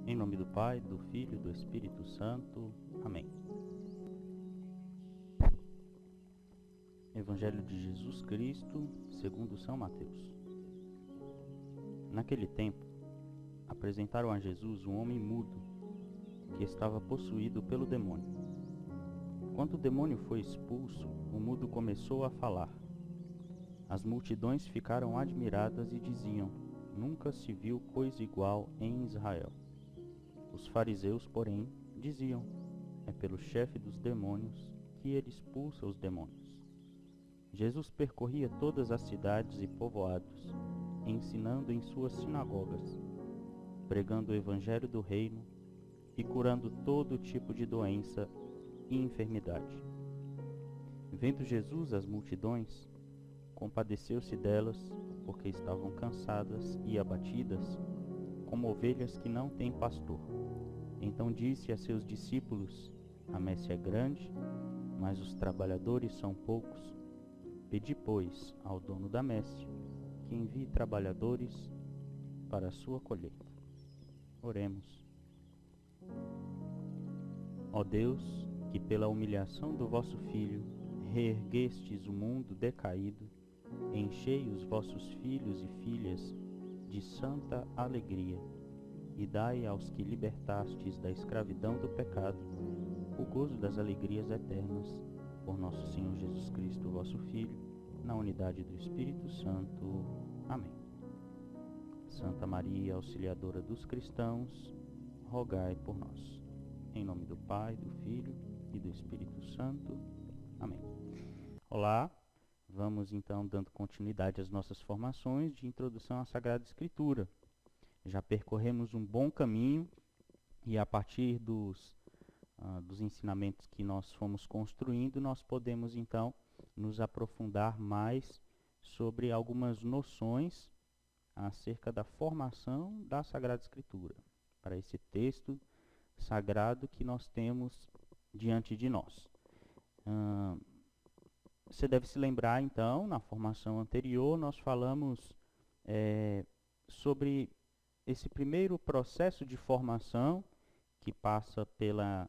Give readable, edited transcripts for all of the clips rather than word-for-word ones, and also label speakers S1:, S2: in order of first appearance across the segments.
S1: Em nome do Pai, do Filho e do Espírito Santo. Amém. Evangelho de Jesus Cristo, segundo São Mateus. Naquele tempo, apresentaram a Jesus um homem mudo, que estava possuído pelo demônio. Quando o demônio foi expulso, o mudo começou a falar. As multidões ficaram admiradas e diziam: nunca se viu coisa igual em Israel. Os fariseus, porém, diziam: é pelo chefe dos demônios que ele expulsa os demônios. Jesus percorria todas as cidades e povoados, ensinando em suas sinagogas, pregando o evangelho do reino e curando todo tipo de doença e enfermidade. Vendo Jesus as multidões, compadeceu-se delas, porque estavam cansadas e abatidas, como ovelhas que não têm pastor. Então disse a seus discípulos: a messe é grande, mas os trabalhadores são poucos. Pedi, pois, ao dono da messe que envie trabalhadores para a sua colheita. Oremos. Ó Deus, que pela humilhação do vosso Filho reerguestes o mundo decaído, enchei os vossos filhos e filhas de santa alegria, e dai aos que libertastes da escravidão do pecado o gozo das alegrias eternas, por nosso Senhor Jesus Cristo, vosso Filho, na unidade do Espírito Santo. Amém. Santa Maria, auxiliadora dos cristãos, rogai por nós. Em nome do Pai, do Filho e do Espírito Santo. Amém. Olá, vamos então dando continuidade às nossas formações de introdução à Sagrada Escritura. Já percorremos um bom caminho e a partir dos ensinamentos que nós fomos construindo, nós podemos então nos aprofundar mais sobre algumas noções acerca da formação da Sagrada Escritura, para esse texto sagrado que nós temos diante de nós. Você deve se lembrar então, na formação anterior, nós falamos sobre esse primeiro processo de formação que passa pela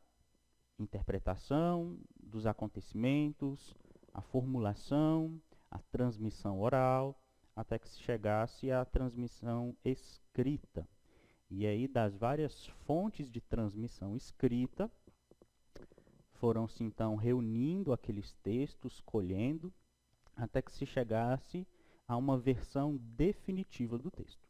S1: interpretação dos acontecimentos, a formulação, a transmissão oral, até que se chegasse à transmissão escrita. E aí, das várias fontes de transmissão escrita, foram-se então reunindo aqueles textos, colhendo, até que se chegasse a uma versão definitiva do texto.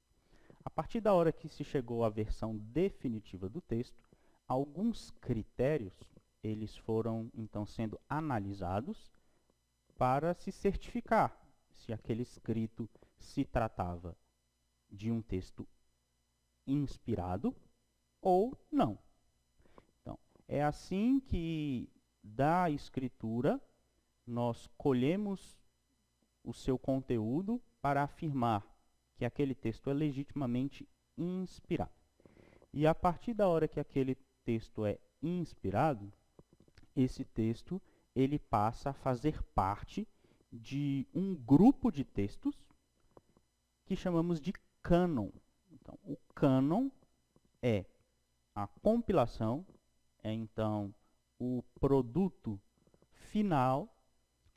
S1: A partir da hora que se chegou à versão definitiva do texto, alguns critérios eles foram então sendo analisados para se certificar se aquele escrito se tratava de um texto inspirado ou não. Então, é assim que da Escritura nós colhemos o seu conteúdo para afirmar que aquele texto é legitimamente inspirado. E a partir da hora que aquele texto é inspirado, esse texto ele passa a fazer parte de um grupo de textos que chamamos de cânon. Então, o cânon é a compilação, é então o produto final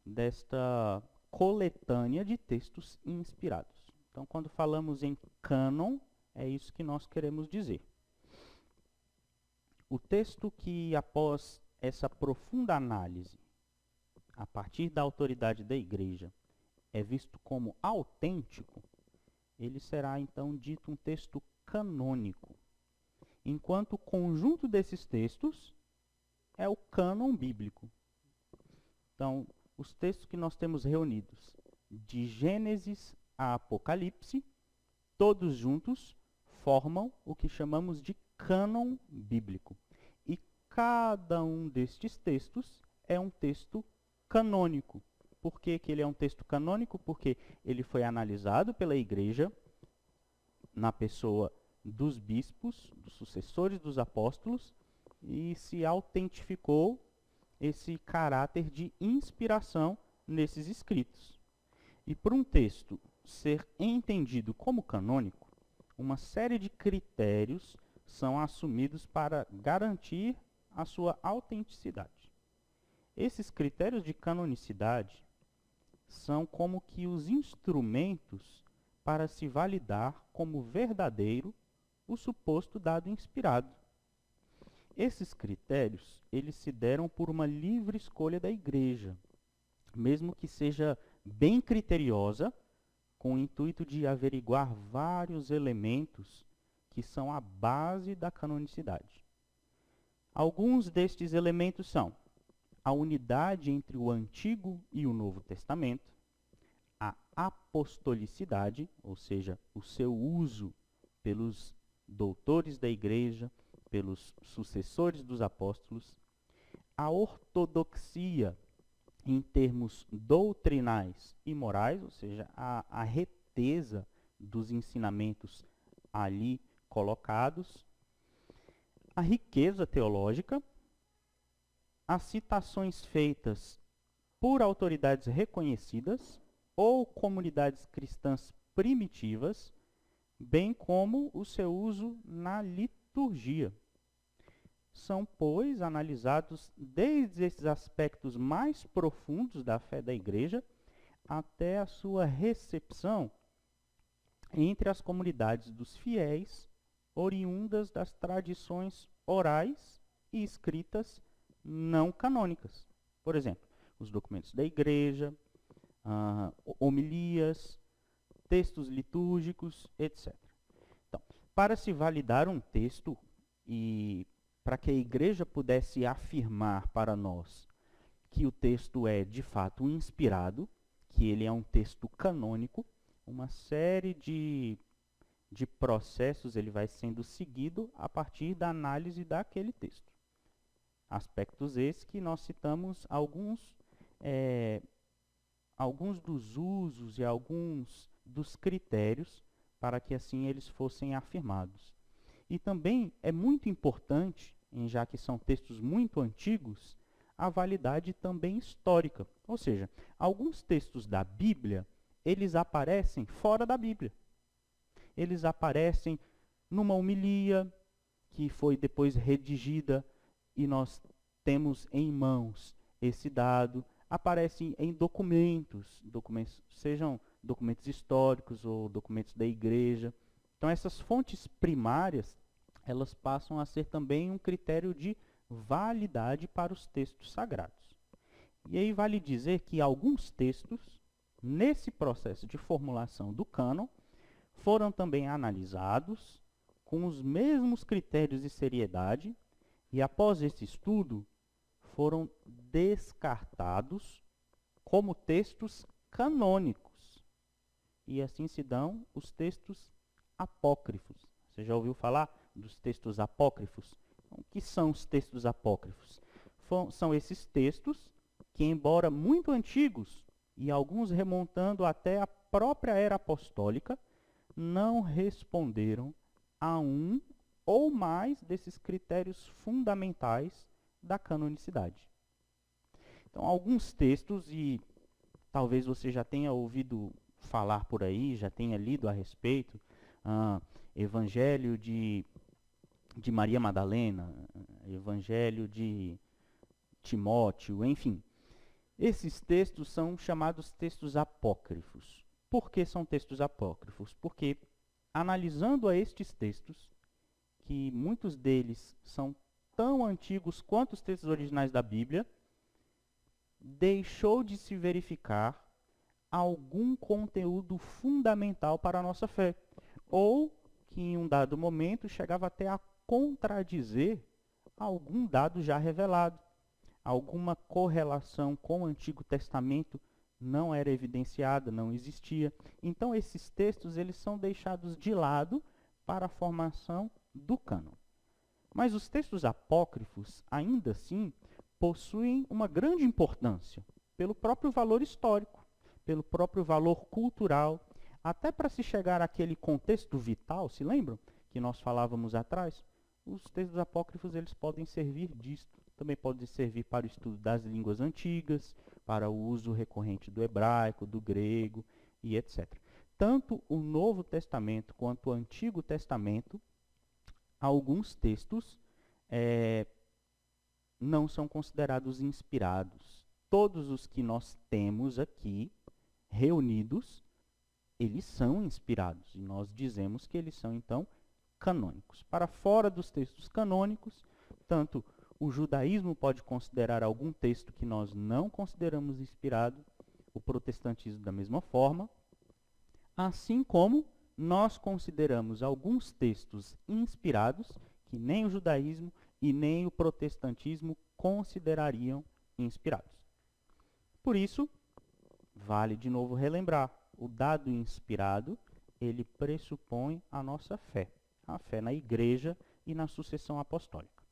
S1: desta coletânea de textos inspirados. Então, quando falamos em cânon, é isso que nós queremos dizer. O texto que, após essa profunda análise, a partir da autoridade da Igreja, é visto como autêntico, ele será então dito um texto canônico, enquanto o conjunto desses textos é o cânon bíblico. Então, os textos que nós temos reunidos, de Gênesis a Apocalipse, todos juntos formam o que chamamos de cânon bíblico. E cada um destes textos é um texto canônico. Por que que ele é um texto canônico? Porque ele foi analisado pela Igreja na pessoa dos bispos, dos sucessores dos apóstolos, e se autentificou esse caráter de inspiração nesses escritos. E para um texto ser entendido como canônico, uma série de critérios são assumidos para garantir a sua autenticidade. Esses critérios de canonicidade são como que os instrumentos para se validar como verdadeiro o suposto dado inspirado. Esses critérios, eles se deram por uma livre escolha da Igreja, mesmo que seja bem criteriosa, com o intuito de averiguar vários elementos que são a base da canonicidade. Alguns destes elementos são a unidade entre o Antigo e o Novo Testamento, a apostolicidade, ou seja, o seu uso pelos doutores da Igreja, pelos sucessores dos apóstolos, a ortodoxia em termos doutrinais e morais, ou seja, a reteza dos ensinamentos ali colocados, a riqueza teológica, as citações feitas por autoridades reconhecidas ou comunidades cristãs primitivas, bem como o seu uso na liturgia. São, pois, analisados desde esses aspectos mais profundos da fé da Igreja até a sua recepção entre as comunidades dos fiéis, oriundas das tradições orais e escritas não canônicas. Por exemplo, os documentos da Igreja, homilias, textos litúrgicos, etc. Então, para se validar um texto e para que a Igreja pudesse afirmar para nós que o texto é, de fato, inspirado, que ele é um texto canônico, uma série de processos ele vai sendo seguido a partir da análise daquele texto. Aspectos esses que nós citamos alguns dos usos e alguns dos critérios para que assim eles fossem afirmados. E também é muito importante, já que são textos muito antigos, a validade também histórica. Ou seja, alguns textos da Bíblia, eles aparecem fora da Bíblia. Eles aparecem numa homilia que foi depois redigida e nós temos em mãos esse dado. Aparecem em documentos, sejam documentos históricos ou documentos da Igreja. Então, essas fontes primárias, elas passam a ser também um critério de validade para os textos sagrados. E aí vale dizer que alguns textos, nesse processo de formulação do cânon, foram também analisados com os mesmos critérios de seriedade e, após esse estudo, foram descartados como textos canônicos. E assim se dão os textos apócrifos. Você já ouviu falar dos textos apócrifos? O que são os textos apócrifos? São esses textos que, embora muito antigos, e alguns remontando até a própria era apostólica, não responderam a um ou mais desses critérios fundamentais da canonicidade. Então, alguns textos, e talvez você já tenha ouvido falar por aí, já tenha lido a respeito, Evangelho de Maria Madalena, Evangelho de Timóteo, enfim. Esses textos são chamados textos apócrifos. Por que são textos apócrifos? Porque, analisando a estes textos, que muitos deles são tão antigos quanto os textos originais da Bíblia, deixou de se verificar algum conteúdo fundamental para a nossa fé, ou que em um dado momento chegava até a contradizer algum dado já revelado. Alguma correlação com o Antigo Testamento não era evidenciada, não existia. Então esses textos eles são deixados de lado para a formação do cânon. Mas os textos apócrifos, ainda assim, possuem uma grande importância pelo próprio valor histórico, pelo próprio valor cultural, até para se chegar àquele contexto vital, se lembram que nós falávamos atrás? Os textos apócrifos eles podem servir disto. Também podem servir para o estudo das línguas antigas, para o uso recorrente do hebraico, do grego e etc. Tanto o Novo Testamento quanto o Antigo Testamento alguns textos não são considerados inspirados. Todos os que nós temos aqui reunidos, eles são inspirados. E nós dizemos que eles são, então, canônicos. Para fora dos textos canônicos, tanto o judaísmo pode considerar algum texto que nós não consideramos inspirado, o protestantismo da mesma forma, assim como nós consideramos alguns textos inspirados que nem o judaísmo e nem o protestantismo considerariam inspirados. Por isso, vale de novo relembrar, o dado inspirado, ele pressupõe a nossa fé, a fé na igreja e na sucessão apostólica.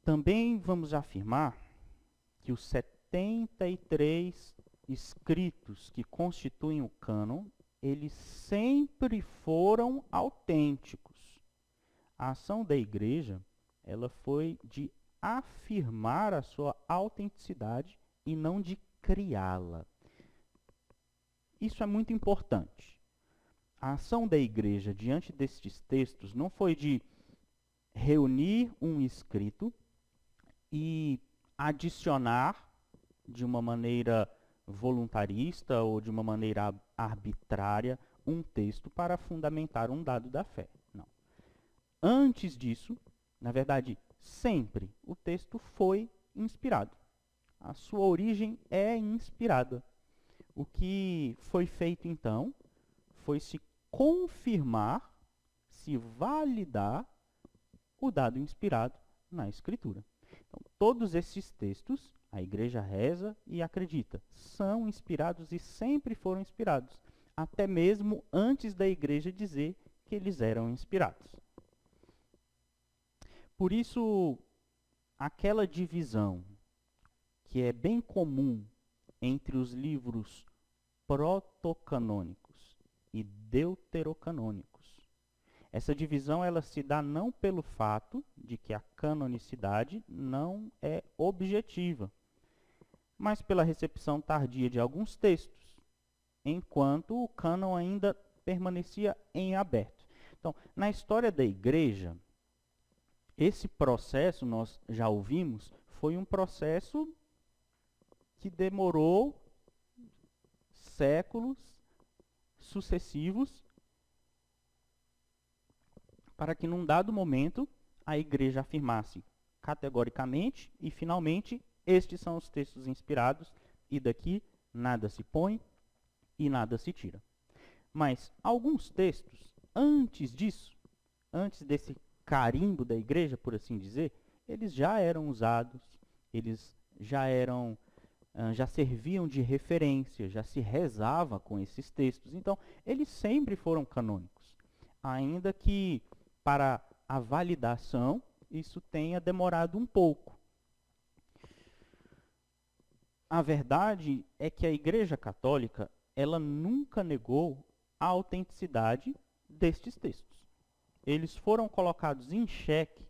S1: Também vamos afirmar que os 73 escritos que constituem o cânon, eles sempre foram autênticos. A ação da igreja, ela foi de afirmar a sua autenticidade e não de criá-la. Isso é muito importante. A ação da igreja diante destes textos não foi de reunir um escrito e adicionar de uma maneira voluntarista ou de uma maneira arbitrária um texto para fundamentar um dado da fé. Não. Antes disso, na verdade, sempre o texto foi inspirado. A sua origem é inspirada. O que foi feito, então, foi se confirmar, se validar o dado inspirado na Escritura. Então, todos esses textos, a igreja reza e acredita, são inspirados e sempre foram inspirados, até mesmo antes da igreja dizer que eles eram inspirados. Por isso, aquela divisão que é bem comum entre os livros protocanônicos e deuterocanônicos, essa divisão ela se dá não pelo fato de que a canonicidade não é objetiva, mas pela recepção tardia de alguns textos, enquanto o cânon ainda permanecia em aberto. Então, na história da igreja, esse processo, nós já ouvimos, foi um processo que demorou séculos sucessivos para que, num dado momento, a igreja afirmasse categoricamente e, finalmente, estes são os textos inspirados e daqui nada se põe e nada se tira. Mas alguns textos, antes disso, antes desse carimbo da igreja, por assim dizer, eles já eram usados, eles já serviam de referência, já se rezava com esses textos. Então, eles sempre foram canônicos, ainda que para a validação isso tenha demorado um pouco. A verdade é que a Igreja Católica, ela nunca negou a autenticidade destes textos. Eles foram colocados em xeque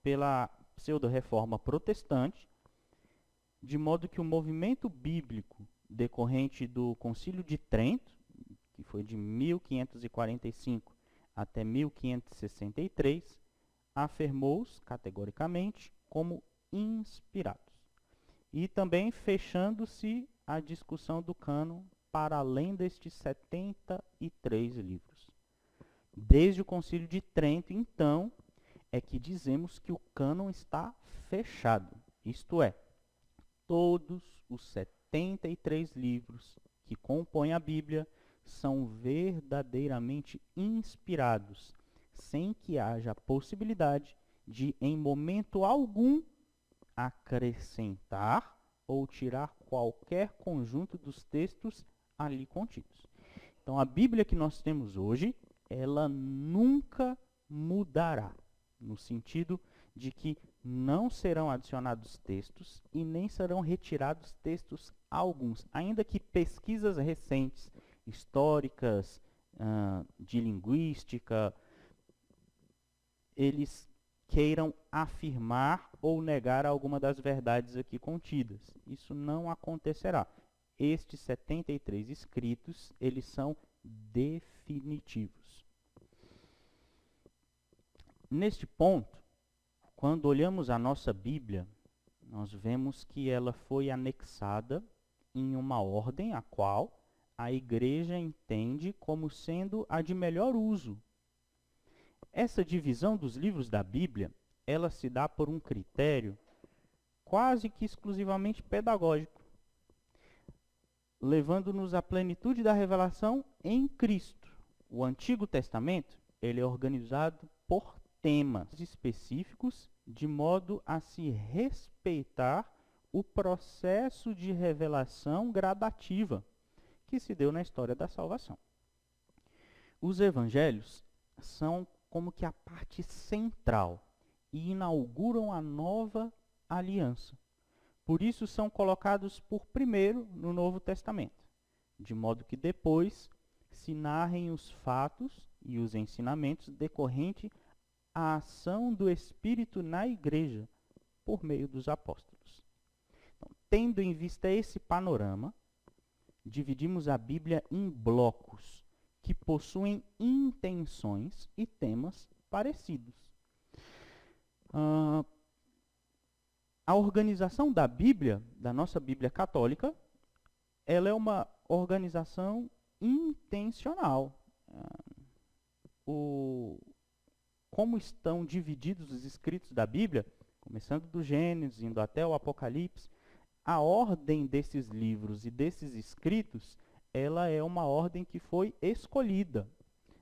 S1: pela pseudo-reforma protestante, de modo que o movimento bíblico decorrente do Concílio de Trento, que foi de 1545 até 1563, afirmou-os categoricamente como inspirados. E também fechando-se a discussão do cânon para além destes 73 livros. Desde o Concílio de Trento, então, é que dizemos que o cânon está fechado. Isto é, todos os 73 livros que compõem a Bíblia são verdadeiramente inspirados, sem que haja a possibilidade de, em momento algum, acrescentar ou tirar qualquer conjunto dos textos ali contidos. Então, a Bíblia que nós temos hoje, ela nunca mudará, no sentido de que não serão adicionados textos e nem serão retirados textos alguns, ainda que pesquisas recentes, históricas, de linguística, eles queiram afirmar ou negar alguma das verdades aqui contidas. Isso não acontecerá. Estes 73 escritos, eles são definitivos. Neste ponto, quando olhamos a nossa Bíblia, nós vemos que ela foi anexada em uma ordem a qual a igreja entende como sendo a de melhor uso. Essa divisão dos livros da Bíblia, ela se dá por um critério quase que exclusivamente pedagógico, levando-nos à plenitude da revelação em Cristo. O Antigo Testamento, ele é organizado por temas específicos, de modo a se respeitar o processo de revelação gradativa que se deu na história da salvação. Os evangelhos são como que a parte central e inauguram a nova aliança. Por isso são colocados por primeiro no Novo Testamento, de modo que depois se narrem os fatos e os ensinamentos decorrentes à ação do Espírito na igreja por meio dos apóstolos. Então, tendo em vista esse panorama, dividimos a Bíblia em blocos que possuem intenções e temas parecidos. A organização da Bíblia, da nossa Bíblia católica, ela é uma organização intencional. Como estão divididos os escritos da Bíblia, começando do Gênesis, indo até o Apocalipse, a ordem desses livros e desses escritos, ela é uma ordem que foi escolhida.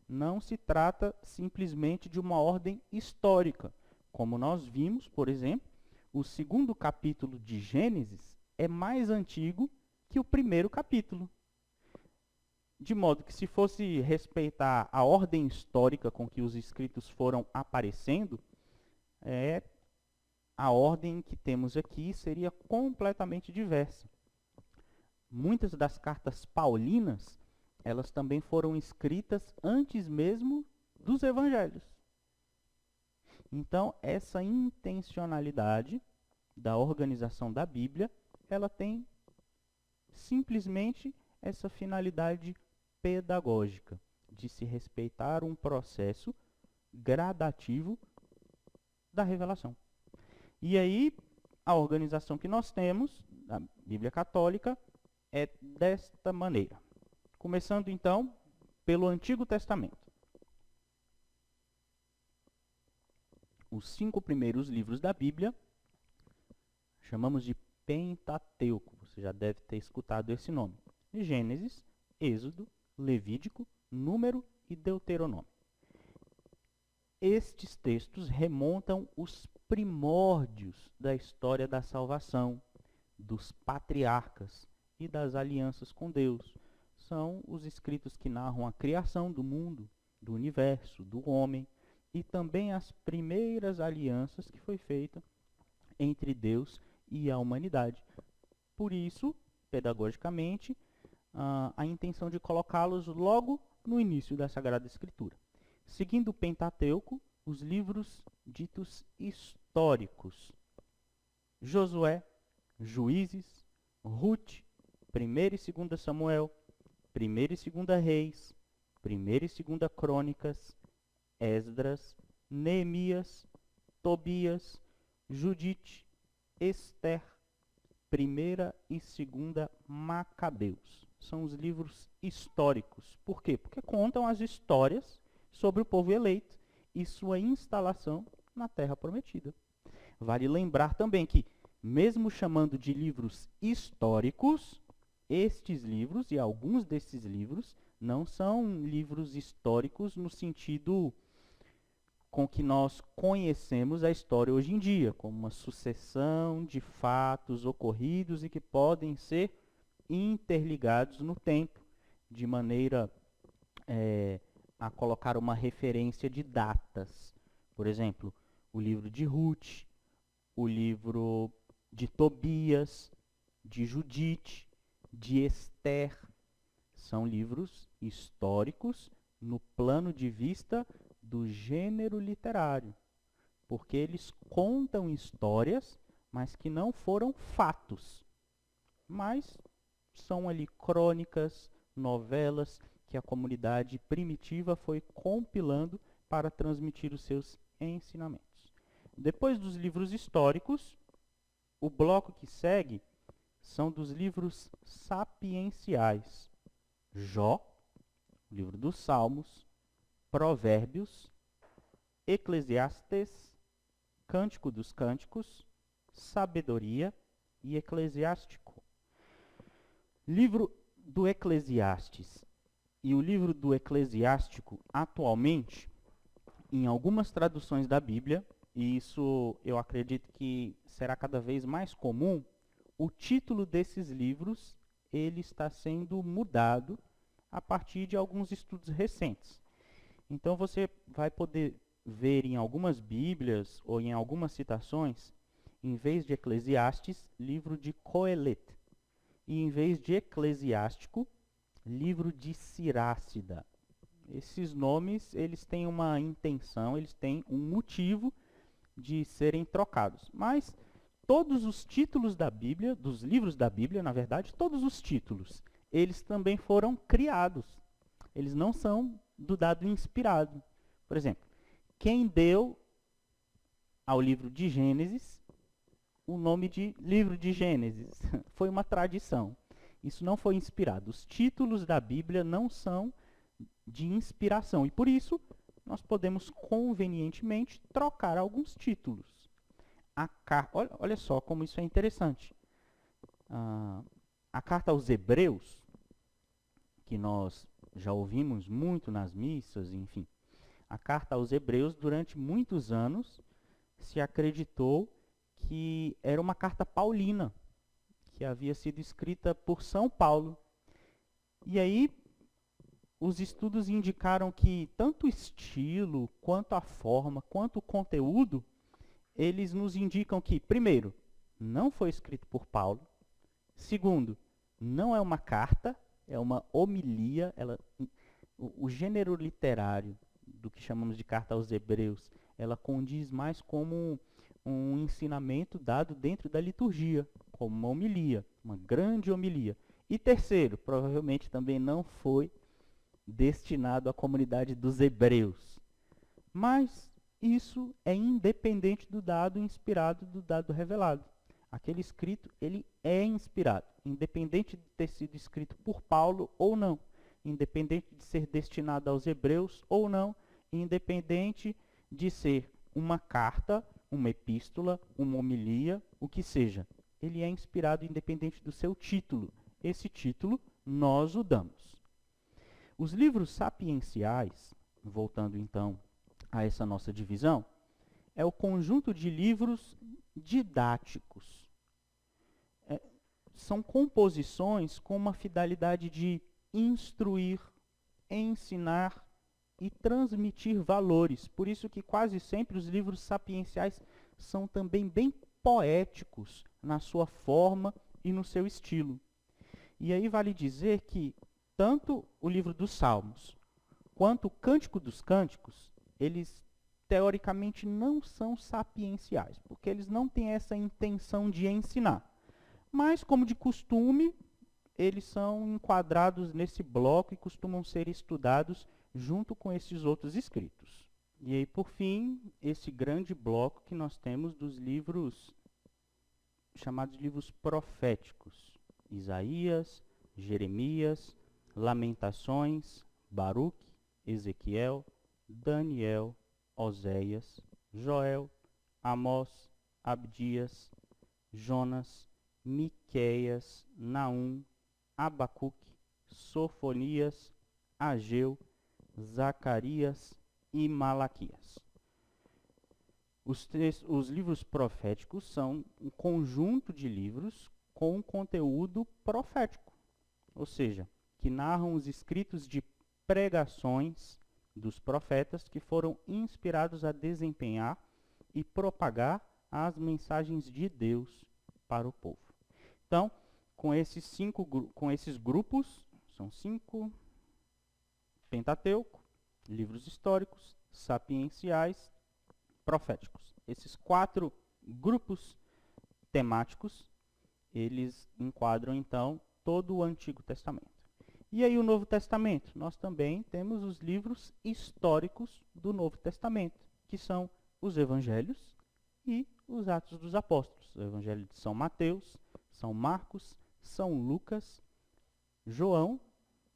S1: Não se trata simplesmente de uma ordem histórica. Como nós vimos, por exemplo, o segundo capítulo de Gênesis é mais antigo que o primeiro capítulo. De modo que, se fosse respeitar a ordem histórica com que os escritos foram aparecendo, a ordem que temos aqui seria completamente diversa. Muitas das cartas paulinas, elas também foram escritas antes mesmo dos evangelhos. Então, essa intencionalidade da organização da Bíblia, ela tem simplesmente essa finalidade pedagógica, de se respeitar um processo gradativo da revelação. E aí, a organização que nós temos, da Bíblia Católica, é desta maneira. Começando, então, pelo Antigo Testamento. Os 5 primeiros livros da Bíblia, chamamos de Pentateuco. Você já deve ter escutado esse nome. Gênesis, Êxodo, Levítico, Número e Deuteronômio. Estes textos remontam os primórdios da história da salvação, dos patriarcas e das alianças com Deus. São os escritos que narram a criação do mundo, do universo, do homem, e também as primeiras alianças que foi feita entre Deus e a humanidade. Por isso, pedagogicamente, a intenção de colocá-los logo no início da Sagrada Escritura. Seguindo o Pentateuco, os livros ditos históricos: Josué, Juízes, Ruth, 1ª e 2ª Samuel, 1ª e 2ª Reis, 1ª e 2ª Crônicas, Esdras, Neemias, Tobias, Judite, Ester, 1ª e 2ª Macabeus. São os livros históricos. Por quê? Porque contam as histórias sobre o povo eleito e sua instalação na Terra Prometida. Vale lembrar também que, mesmo chamando de livros históricos, estes livros e alguns desses livros não são livros históricos no sentido com que nós conhecemos a história hoje em dia, como uma sucessão de fatos ocorridos e que podem ser interligados no tempo, de maneira a colocar uma referência de datas. Por exemplo, o livro de Ruth, o livro de Tobias, de Judite, de Ester. São livros históricos no plano de vista do gênero literário, porque eles contam histórias, mas que não foram fatos, mas são ali crônicas, novelas que a comunidade primitiva foi compilando para transmitir os seus ensinamentos. Depois dos livros históricos, o bloco que segue são dos livros sapienciais. Jó, livro dos Salmos, Provérbios, Eclesiastes, Cântico dos Cânticos, Sabedoria e Eclesiástico. Livro do Eclesiastes e o livro do Eclesiástico, atualmente, em algumas traduções da Bíblia, e isso eu acredito que será cada vez mais comum, o título desses livros ele está sendo mudado a partir de alguns estudos recentes. Então você vai poder ver em algumas Bíblias ou em algumas citações, em vez de Eclesiastes, livro de Coelet. E em vez de Eclesiástico, livro de Sirácida. Esses nomes, eles têm uma intenção, eles têm um motivo de serem trocados. Mas todos os títulos da Bíblia, dos livros da Bíblia, na verdade, todos os títulos, eles também foram criados. Eles não são do dado inspirado. Por exemplo, quem deu ao livro de Gênesis o nome de livro de Gênesis? Foi uma tradição. Isso não foi inspirado. Os títulos da Bíblia não são de inspiração. E por isso, nós podemos convenientemente trocar alguns títulos. Olha só como isso é interessante. A carta aos Hebreus, que nós já ouvimos muito nas missas, enfim. A carta aos Hebreus, durante muitos anos, se acreditou que era uma carta paulina, que havia sido escrita por São Paulo. E aí, os estudos indicaram que tanto o estilo, quanto a forma, quanto o conteúdo, eles nos indicam que, primeiro, não foi escrito por Paulo. Segundo, não é uma carta, é uma homilia. O gênero literário do que chamamos de carta aos Hebreus, ela condiz mais como um ensinamento dado dentro da liturgia, como uma homilia, uma grande homilia. E terceiro, provavelmente também não foi destinado à comunidade dos hebreus. Mas isso é independente do dado inspirado, do dado revelado. Aquele escrito, ele é inspirado, independente de ter sido escrito por Paulo ou não, independente de ser destinado aos hebreus ou não, independente de ser uma carta, uma epístola, uma homilia, o que seja. Ele é inspirado independente do seu título. Esse título nós o damos. Os livros sapienciais, voltando então a essa nossa divisão, é o conjunto de livros didáticos. São composições com uma finalidade de instruir, ensinar e transmitir valores. Por isso que quase sempre os livros sapienciais são também bem poéticos na sua forma e no seu estilo. E aí vale dizer que tanto o livro dos Salmos quanto o Cântico dos Cânticos, eles teoricamente não são sapienciais, porque eles não têm essa intenção de ensinar. Mas, como de costume, eles são enquadrados nesse bloco e costumam ser estudados junto com esses outros escritos. E aí, por fim, esse grande bloco que nós temos dos livros chamados livros proféticos. Isaías, Jeremias, Lamentações, Baruque, Ezequiel, Daniel, Oséias, Joel, Amós, Abdias, Jonas, Miqueias, Naum, Abacuque, Sofonias, Ageu, Zacarias e Malaquias. Os livros proféticos são um conjunto de livros com conteúdo profético, ou seja, que narram os escritos de pregações dos profetas que foram inspirados a desempenhar e propagar as mensagens de Deus para o povo. Então, com esses grupos, são 5: Pentateuco, livros históricos, sapienciais, proféticos. Esses 4 grupos temáticos, eles enquadram, então, todo o Antigo Testamento. E aí o Novo Testamento? Nós também temos os livros históricos do Novo Testamento, que são os Evangelhos e os Atos dos Apóstolos. O Evangelho de São Mateus, São Marcos, São Lucas, João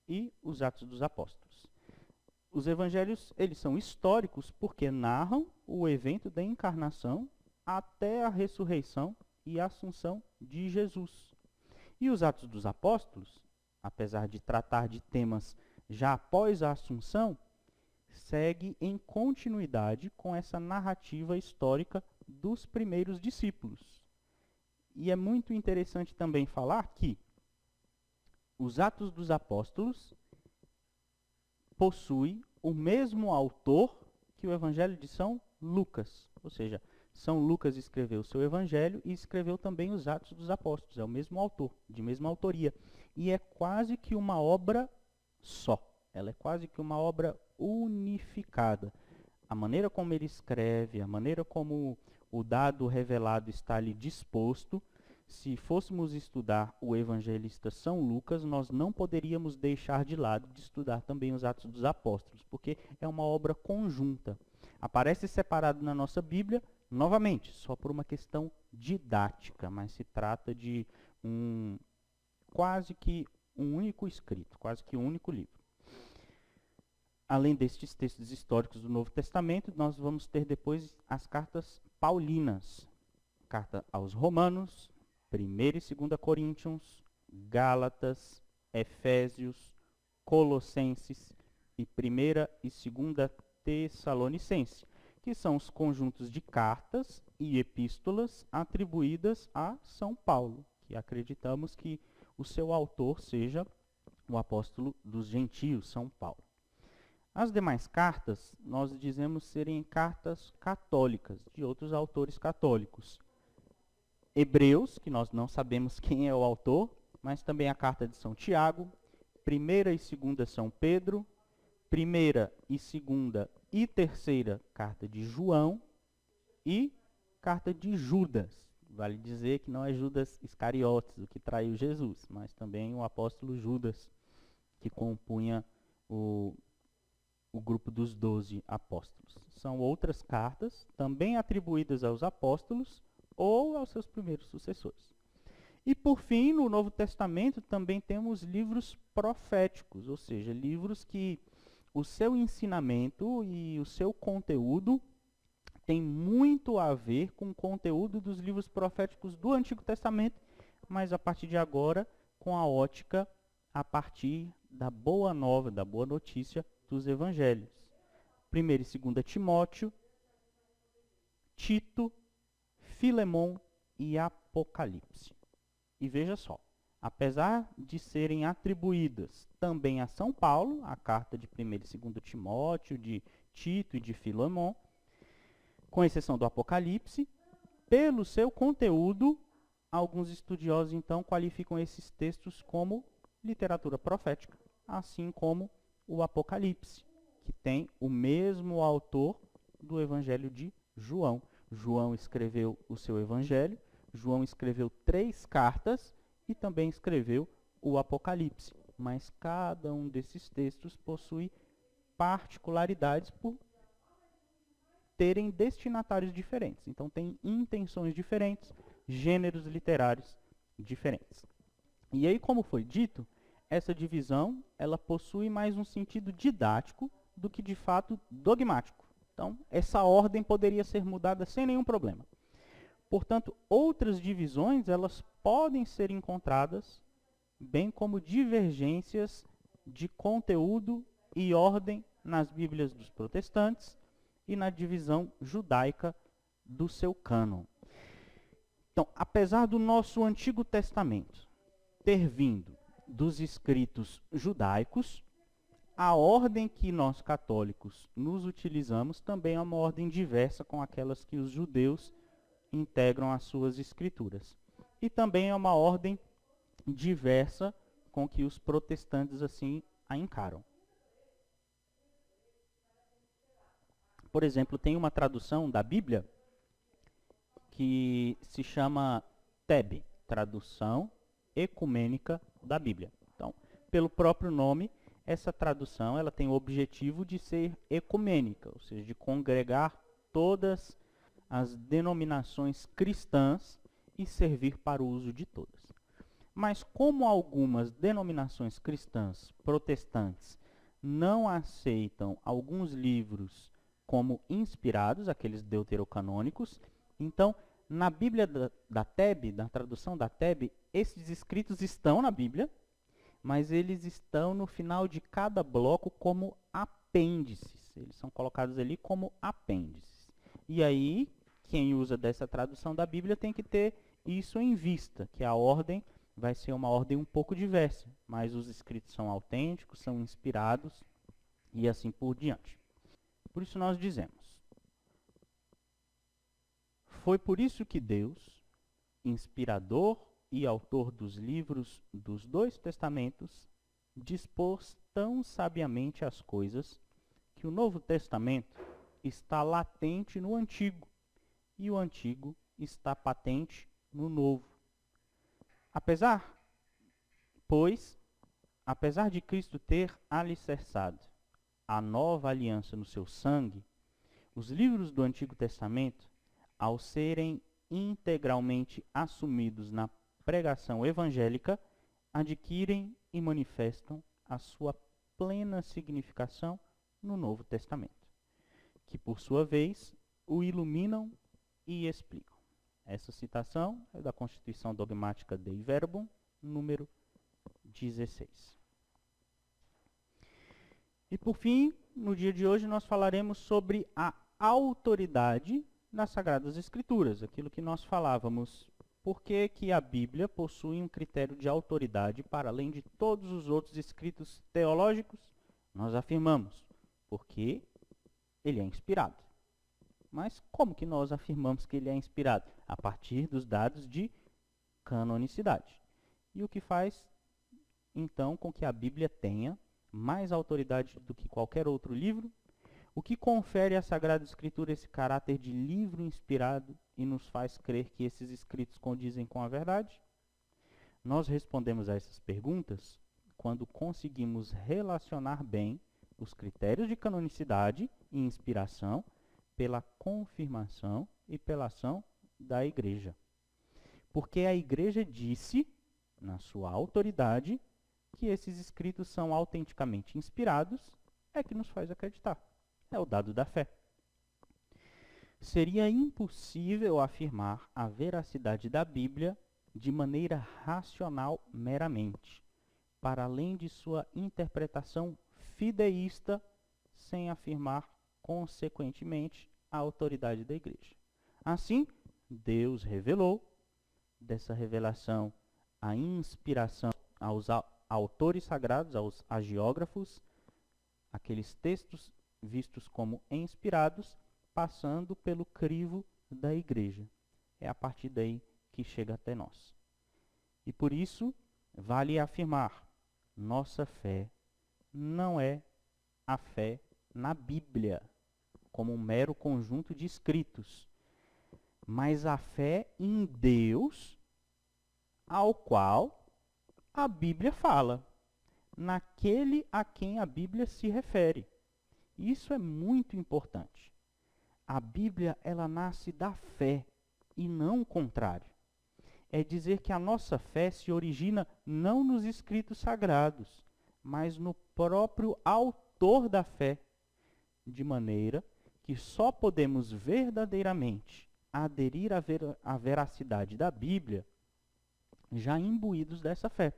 S1: e os Atos dos Apóstolos. Os evangelhos, eles são históricos porque narram o evento da encarnação até a ressurreição e assunção de Jesus. E os Atos dos Apóstolos, apesar de tratar de temas já após a assunção, segue em continuidade com essa narrativa histórica dos primeiros discípulos. E é muito interessante também falar que os Atos dos Apóstolos possui o mesmo autor que o Evangelho de São Lucas. Ou seja, São Lucas escreveu o seu Evangelho e escreveu também os Atos dos Apóstolos. É o mesmo autor, de mesma autoria. E é quase que uma obra só. Ela é quase que uma obra unificada. A maneira como ele escreve, a maneira como o dado revelado está ali disposto. Se fôssemos estudar o evangelista São Lucas, nós não poderíamos deixar de lado de estudar também os Atos dos Apóstolos, porque é uma obra conjunta. Aparece separado na nossa Bíblia, novamente, só por uma questão didática, mas se trata de quase que um único escrito, quase que um único livro. Além destes textos históricos do Novo Testamento, nós vamos ter depois as cartas paulinas. Carta aos Romanos, 1ª e 2ª Coríntios, Gálatas, Efésios, Colossenses e 1ª e 2ª Tessalonicenses, que são os conjuntos de cartas e epístolas atribuídas a São Paulo, que acreditamos que o seu autor seja o apóstolo dos gentios, São Paulo. As demais cartas, nós dizemos serem cartas católicas, de outros autores católicos. Hebreus, que nós não sabemos quem é o autor, mas também a carta de São Tiago, 1ª e 2ª São Pedro, 1ª e 2ª e 3ª carta de João e carta de Judas. Vale dizer que não é Judas Iscariotes, o que traiu Jesus, mas também o apóstolo Judas, que compunha o grupo dos 12 apóstolos. São outras cartas, também atribuídas aos apóstolos ou aos seus primeiros sucessores. E por fim, no Novo Testamento também temos livros proféticos, ou seja, livros que o seu ensinamento e o seu conteúdo tem muito a ver com o conteúdo dos livros proféticos do Antigo Testamento, mas a partir de agora com a ótica a partir da boa nova, da boa notícia dos evangelhos. 1ª e 2ª Timóteo, Tito, Filemão e Apocalipse. E veja só, apesar de serem atribuídas também a São Paulo, a carta de 1ª e 2ª Timóteo, de Tito e de Filemão, com exceção do Apocalipse, pelo seu conteúdo, alguns estudiosos então qualificam esses textos como literatura profética, assim como o Apocalipse, que tem o mesmo autor do Evangelho de João. João escreveu o seu Evangelho, João escreveu 3 cartas e também escreveu o Apocalipse. Mas cada um desses textos possui particularidades por terem destinatários diferentes. Então tem intenções diferentes, gêneros literários diferentes. E aí, como foi dito, essa divisão ela possui mais um sentido didático do que de fato dogmático. Então, essa ordem poderia ser mudada sem nenhum problema. Portanto, outras divisões elas podem ser encontradas, bem como divergências de conteúdo e ordem nas Bíblias dos protestantes e na divisão judaica do seu cânon. Então, apesar do nosso Antigo Testamento ter vindo dos escritos judaicos, a ordem que nós católicos nos utilizamos também é uma ordem diversa com aquelas que os judeus integram às suas escrituras. E também é uma ordem diversa com que os protestantes assim a encaram. Por exemplo, tem uma tradução da Bíblia que se chama TEB, Tradução Ecumênica da Bíblia. Então, pelo próprio nome, essa tradução ela tem o objetivo de ser ecumênica, ou seja, de congregar todas as denominações cristãs e servir para o uso de todas. Mas como algumas denominações cristãs protestantes não aceitam alguns livros como inspirados, aqueles deuterocanônicos, então na Bíblia da TEB, na tradução da TEB, esses escritos estão na Bíblia, mas eles estão no final de cada bloco como apêndices. Eles são colocados ali como apêndices. E aí, quem usa dessa tradução da Bíblia tem que ter isso em vista, que a ordem vai ser uma ordem um pouco diversa, mas os escritos são autênticos, são inspirados e assim por diante. Por isso nós dizemos: foi por isso que Deus, inspirador e autor dos livros dos dois testamentos, dispôs tão sabiamente as coisas que o Novo Testamento está latente no Antigo e o Antigo está patente no Novo. Apesar de Cristo ter alicerçado a nova aliança no seu sangue, os livros do Antigo Testamento, ao serem integralmente assumidos na pregação evangélica, adquirem e manifestam a sua plena significação no Novo Testamento, que por sua vez o iluminam e explicam. Essa citação é da Constituição Dogmática Dei Verbum, número 16. E por fim, no dia de hoje nós falaremos sobre a autoridade nas Sagradas Escrituras, aquilo que nós falávamos. Por que a Bíblia possui um critério de autoridade para além de todos os outros escritos teológicos? Nós afirmamos, porque ele é inspirado. Mas como que nós afirmamos que ele é inspirado? A partir dos dados de canonicidade. E o que faz, então, com que a Bíblia tenha mais autoridade do que qualquer outro livro? O que confere à Sagrada Escritura esse caráter de livro inspirado e nos faz crer que esses escritos condizem com a verdade? Nós respondemos a essas perguntas quando conseguimos relacionar bem os critérios de canonicidade e inspiração pela confirmação e pela ação da Igreja. Porque a Igreja disse, na sua autoridade, que esses escritos são autenticamente inspirados, é que nos faz acreditar. É o dado da fé. Seria impossível afirmar a veracidade da Bíblia de maneira racional meramente, para além de sua interpretação fideísta, sem afirmar, consequentemente, a autoridade da Igreja. Assim, Deus revelou, dessa revelação, a inspiração aos autores sagrados, aos hagiógrafos, aqueles textos vistos como inspirados, passando pelo crivo da Igreja. É a partir daí que chega até nós. E por isso, vale afirmar, nossa fé não é a fé na Bíblia, como um mero conjunto de escritos, mas a fé em Deus, ao qual a Bíblia fala, naquele a quem a Bíblia se refere. Isso é muito importante. A Bíblia, ela nasce da fé e não o contrário. É dizer que a nossa fé se origina não nos escritos sagrados, mas no próprio autor da fé, de maneira que só podemos verdadeiramente aderir à veracidade da Bíblia já imbuídos dessa fé.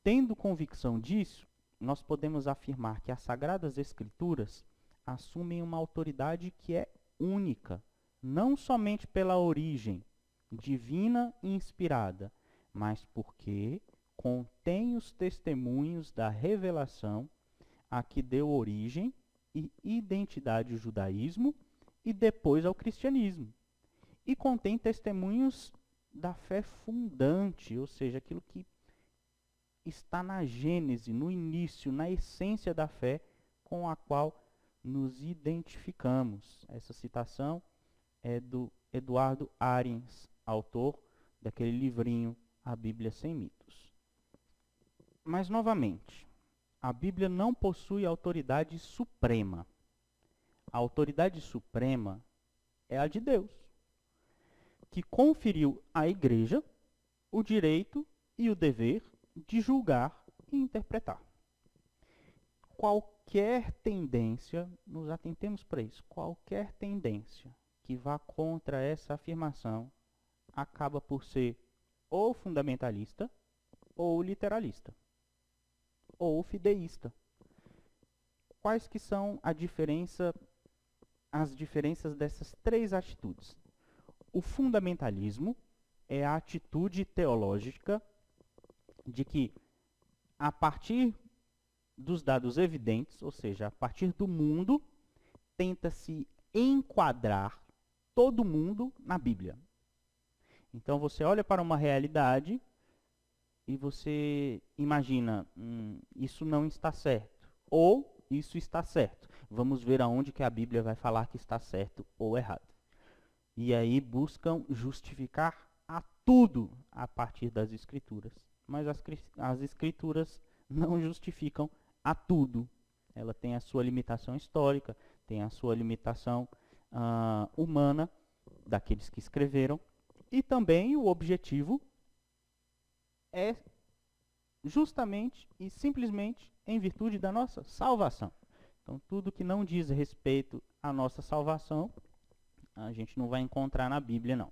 S1: Tendo convicção disso, nós podemos afirmar que as Sagradas Escrituras assumem uma autoridade que é única, não somente pela origem divina e inspirada, mas porque contém os testemunhos da revelação a que deu origem e identidade ao judaísmo e depois ao cristianismo. E contém testemunhos da fé fundante, ou seja, aquilo que está na gênese, no início, na essência da fé com a qual nos identificamos. Essa citação é do Eduardo Arens, autor daquele livrinho A Bíblia Sem Mitos. Mas, novamente, a Bíblia não possui autoridade suprema. A autoridade suprema é a de Deus, que conferiu à igreja o direito e o dever de julgar e interpretar. Qualquer tendência, nos atentemos para isso, qualquer tendência que vá contra essa afirmação acaba por ser ou fundamentalista, ou literalista, ou fideísta. Quais que são as diferenças dessas três atitudes? O fundamentalismo é a atitude teológica de que, a partir dos dados evidentes, ou seja, a partir do mundo, tenta-se enquadrar todo mundo na Bíblia. Então você olha para uma realidade e você imagina, isso não está certo, ou isso está certo. Vamos ver aonde que a Bíblia vai falar que está certo ou errado. E aí buscam justificar a tudo a partir das Escrituras. Mas as Escrituras não justificam a tudo. Ela tem a sua limitação histórica, tem a sua limitação humana, daqueles que escreveram, e também o objetivo é justamente e simplesmente em virtude da nossa salvação. Então, tudo que não diz respeito à nossa salvação, a gente não vai encontrar na Bíblia, não.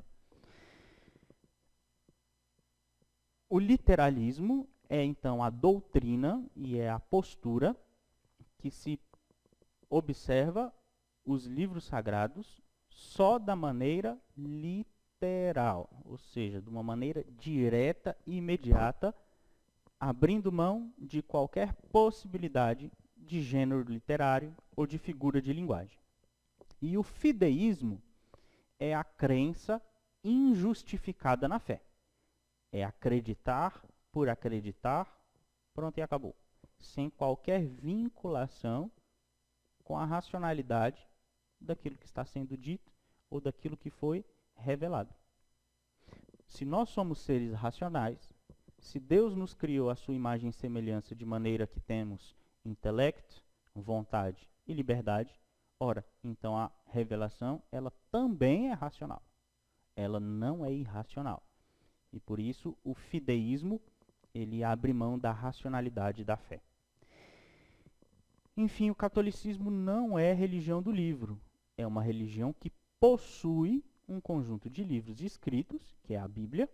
S1: O literalismo é, então, a doutrina e é a postura que se observa os livros sagrados só da maneira literal, ou seja, de uma maneira direta e imediata, abrindo mão de qualquer possibilidade de gênero literário ou de figura de linguagem. E o fideísmo é a crença injustificada na fé. É acreditar por acreditar, pronto e acabou. Sem qualquer vinculação com a racionalidade daquilo que está sendo dito ou daquilo que foi revelado. Se nós somos seres racionais, se Deus nos criou a sua imagem e semelhança de maneira que temos intelecto, vontade e liberdade, ora, então a revelação, ela também é racional. Ela não é irracional. E por isso o fideísmo, ele abre mão da racionalidade da fé. Enfim, o catolicismo não é religião do livro. É uma religião que possui um conjunto de livros escritos, que é a Bíblia,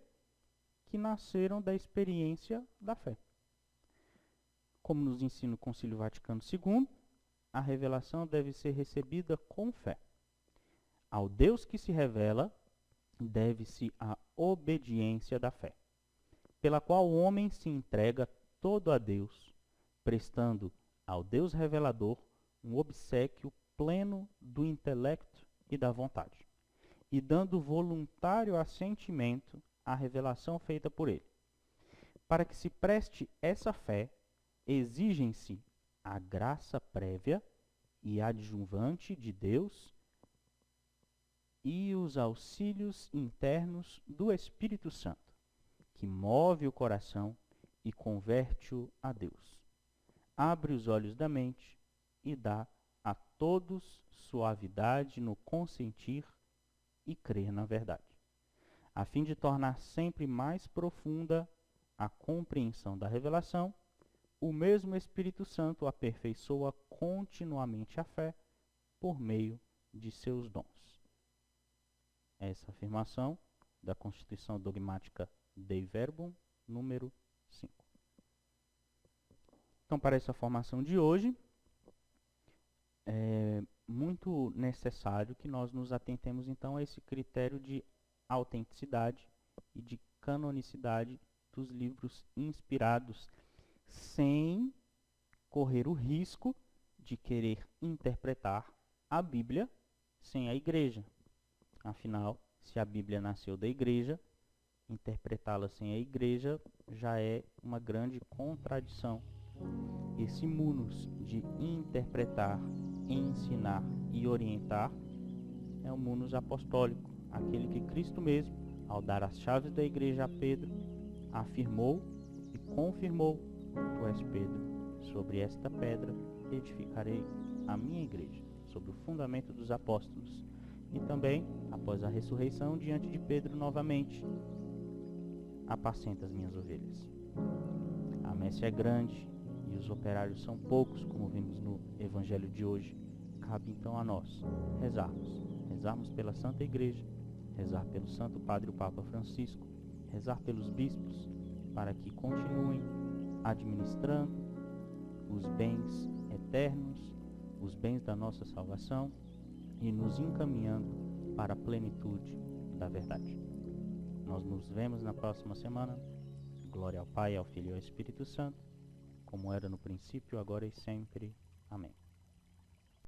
S1: que nasceram da experiência da fé. Como nos ensina o Concílio Vaticano II, a revelação deve ser recebida com fé. Ao Deus que se revela, deve-se a obediência da fé, pela qual o homem se entrega todo a Deus, prestando ao Deus revelador um obséquio pleno do intelecto e da vontade, e dando voluntário assentimento à revelação feita por ele. Para que se preste essa fé, exigem-se a graça prévia e adjuvante de Deus e os auxílios internos do Espírito Santo, que move o coração e converte-o a Deus. Abre os olhos da mente e dá a todos suavidade no consentir e crer na verdade, a fim de tornar sempre mais profunda a compreensão da revelação. O mesmo Espírito Santo aperfeiçoa continuamente a fé por meio de seus dons. Essa afirmação da Constituição Dogmática Dei Verbum, número 5. Então, para essa formação de hoje, é muito necessário que nós nos atentemos, então, a esse critério de autenticidade e de canonicidade dos livros inspirados, sem correr o risco de querer interpretar a Bíblia sem a igreja. Afinal, se a Bíblia nasceu da igreja, interpretá-la sem a igreja já é uma grande contradição. Esse munus de interpretar, ensinar e orientar é o munus apostólico, aquele que Cristo mesmo, ao dar as chaves da igreja a Pedro, afirmou e confirmou tu és Pedro, sobre esta pedra edificarei a minha igreja, sobre o fundamento dos apóstolos. E também, após a ressurreição, diante de Pedro novamente, apacenta as minhas ovelhas. A messe é grande e os operários são poucos, como vimos no evangelho de hoje. Cabe então a nós rezarmos pela Santa Igreja, rezar pelo Santo Padre o Papa Francisco, rezar pelos bispos, para que continuem administrando os bens eternos, os bens da nossa salvação e nos encaminhando para a plenitude da verdade. Nós nos vemos na próxima semana. Glória ao Pai, ao Filho e ao Espírito Santo, como era no princípio, agora e sempre. Amém.